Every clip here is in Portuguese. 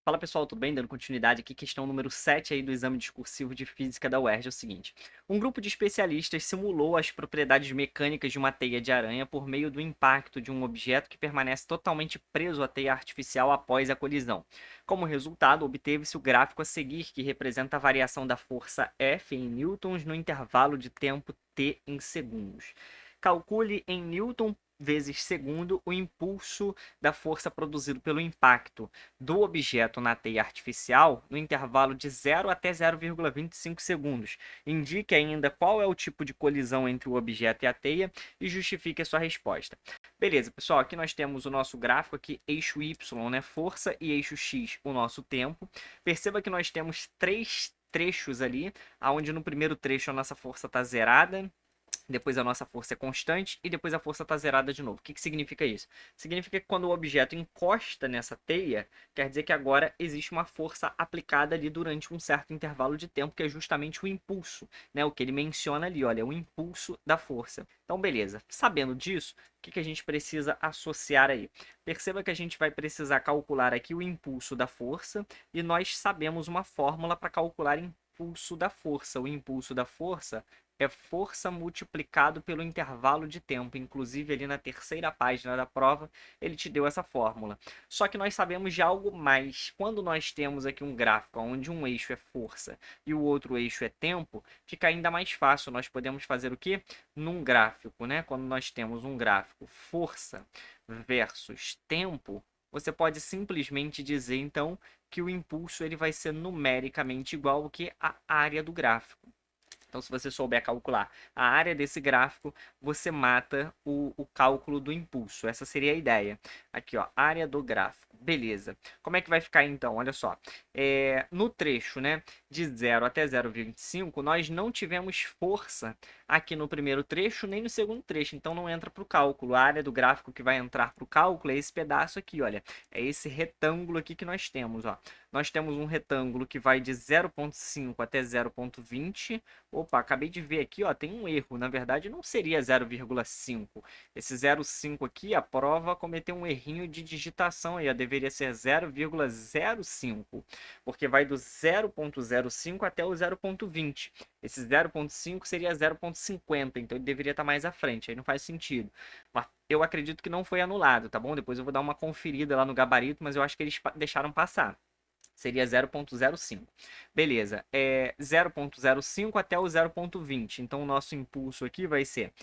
Fala pessoal, tudo bem? Dando continuidade aqui, questão número 7 aí do exame discursivo de física da UERJ é o seguinte. Um grupo de especialistas simulou as propriedades mecânicas de uma teia de aranha por meio do impacto de um objeto que permanece totalmente preso à teia artificial após a colisão. Como resultado, obteve-se o gráfico a seguir, que representa a variação da força F em newtons no intervalo de tempo t em segundos. Calcule em newton vezes segundo o impulso da força produzido pelo impacto do objeto na teia artificial no intervalo de 0 até 0,25 segundos. Indique ainda qual é o tipo de colisão entre o objeto e a teia e justifique a sua resposta. Beleza, pessoal, aqui nós temos o nosso gráfico aqui, eixo Y, né, força, e eixo X, o nosso tempo. Perceba que nós temos três trechos ali, onde no primeiro trecho a nossa força está zerada, depois a nossa força é constante e depois a força está zerada de novo. O que significa isso? Significa que quando o objeto encosta nessa teia, quer dizer que agora existe uma força aplicada ali durante um certo intervalo de tempo, que é justamente o impulso, né? O que ele menciona ali, olha, o impulso da força. Então, beleza. Sabendo disso, o que a gente precisa associar aí? Perceba que a gente vai precisar calcular aqui o impulso da força e nós sabemos uma fórmula para calcular o impulso da força. O impulso da força é força multiplicado pelo intervalo de tempo. Inclusive, ali na terceira página da prova, ele te deu essa fórmula. Só que nós sabemos de algo mais. Quando nós temos aqui um gráfico onde um eixo é força e o outro eixo é tempo, fica ainda mais fácil. Nós podemos fazer o quê? Num gráfico, né? Quando nós temos um gráfico força versus tempo, você pode simplesmente dizer, então, que o impulso ele vai ser numericamente igual ao que a área do gráfico. Então, se você souber calcular a área desse gráfico, você mata o cálculo do impulso. Essa seria a ideia. Aqui, ó, área do gráfico. Beleza. Como é que vai ficar então? Olha só. No trecho, né, de 0 até 0,25, nós não tivemos força aqui no primeiro trecho, nem no segundo trecho. Então, não entra para o cálculo. A área do gráfico que vai entrar para o cálculo é esse pedaço aqui, olha. É esse retângulo aqui que nós temos, ó. Nós temos um retângulo que vai de 0,5 até 0,20. Opa, acabei de ver aqui, ó, tem um erro. Na verdade, não seria 0,5. Esse 0,5 aqui, a prova cometeu um errinho de digitação aí, ó, deveria ser 0,05, porque vai do 0,05 até o 0,20. Esse 0,5 seria 0,50, então ele deveria estar mais à frente, aí não faz sentido. Mas eu acredito que não foi anulado, tá bom? Depois eu vou dar uma conferida lá no gabarito, mas eu acho que eles deixaram passar. Seria 0,05. Beleza, 0,05 até o 0,20. Então, o nosso impulso aqui vai ser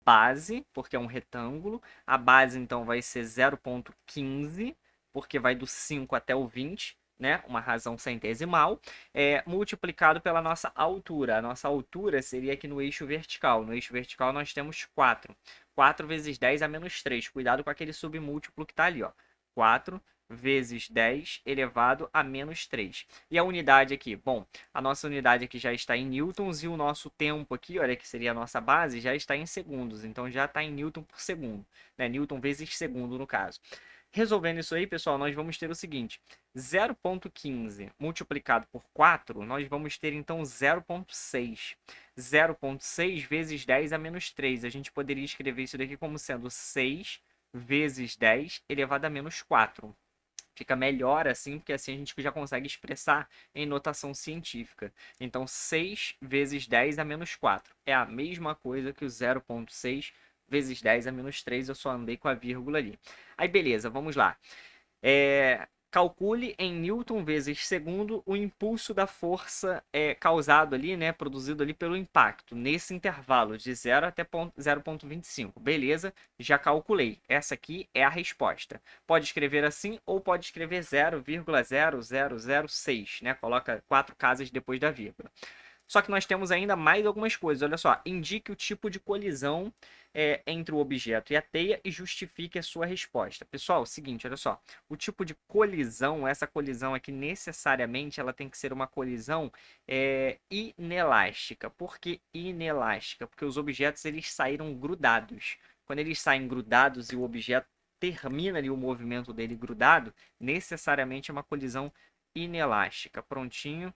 base, porque é um retângulo. A base, então, vai ser 0,15, porque vai do 5 até o 20, né? Uma razão centesimal, multiplicado pela nossa altura. A nossa altura seria aqui no eixo vertical. No eixo vertical, nós temos 4. 4 vezes 10 a menos 3. Cuidado com aquele submúltiplo que está ali, ó. 4 vezes 10 elevado a menos 3. E a unidade aqui? Bom, a nossa unidade aqui já está em newtons e o nosso tempo aqui, olha que seria a nossa base, já está em segundos. Então já está em newton por segundo, né? Newton vezes segundo no caso. Resolvendo isso aí, pessoal, nós vamos ter o seguinte: 0,15 multiplicado por 4, nós vamos ter então 0,6. 0,6 vezes 10 a menos 3. A gente poderia escrever isso daqui como sendo 6 vezes 10 elevado a menos 4. Fica melhor assim, porque assim a gente já consegue expressar em notação científica. Então, 6 vezes 10 a menos 4 é a mesma coisa que o 0,6 vezes 10 a menos 3. Eu só andei com a vírgula ali. Aí, beleza, vamos lá. Calcule em newton vezes segundo o impulso da força causado ali, né, produzido ali pelo impacto, nesse intervalo de 0 até 0,25. Beleza, já calculei. Essa aqui é a resposta. Pode escrever assim ou pode escrever 0,0006, né? Coloca 4 casas depois da vírgula. Só que nós temos ainda mais algumas coisas. Olha só, indique o tipo de colisão entre o objeto e a teia e justifique a sua resposta. Pessoal, seguinte, olha só. O tipo de colisão, essa colisão aqui, necessariamente, ela tem que ser uma colisão inelástica. Por que inelástica? Porque os objetos eles saíram grudados. Quando eles saem grudados e o objeto termina ali o movimento dele grudado, necessariamente é uma colisão inelástica. Prontinho.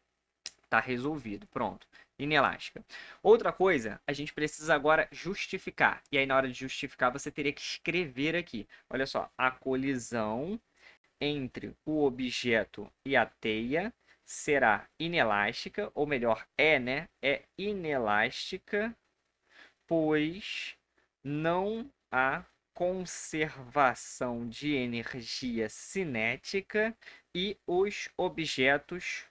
Tá resolvido, pronto. Inelástica. Outra coisa, a gente precisa agora justificar. E aí, na hora de justificar, você teria que escrever aqui. Olha só, a colisão entre o objeto e a teia será inelástica, ou melhor, né? É inelástica, pois não há conservação de energia cinética e os objetos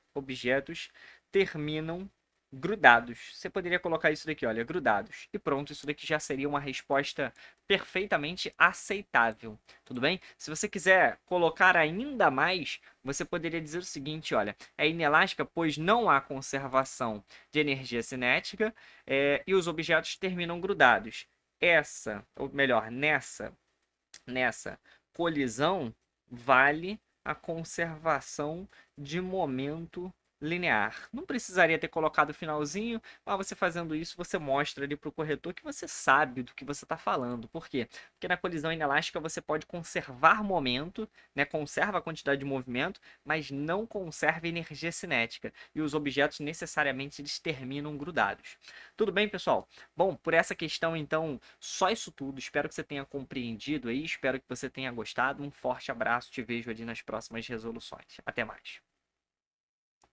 terminam grudados. Você poderia colocar isso daqui, olha, grudados. E pronto, isso daqui já seria uma resposta perfeitamente aceitável. Tudo bem? Se você quiser colocar ainda mais, você poderia dizer o seguinte, olha, é inelástica, pois não há conservação de energia cinética, e os objetos terminam grudados. Essa, ou melhor, nessa colisão, vale a conservação de momento linear. Não precisaria ter colocado o finalzinho, mas você fazendo isso, você mostra ali para o corretor que você sabe do que você está falando. Por quê? Porque na colisão inelástica você pode conservar momento, né? Conserva a quantidade de movimento, mas não conserva energia cinética. E os objetos necessariamente eles terminam grudados. Tudo bem, pessoal? Bom, por essa questão, então, só isso tudo. Espero que você tenha compreendido aí, espero que você tenha gostado. Um forte abraço, te vejo ali nas próximas resoluções. Até mais.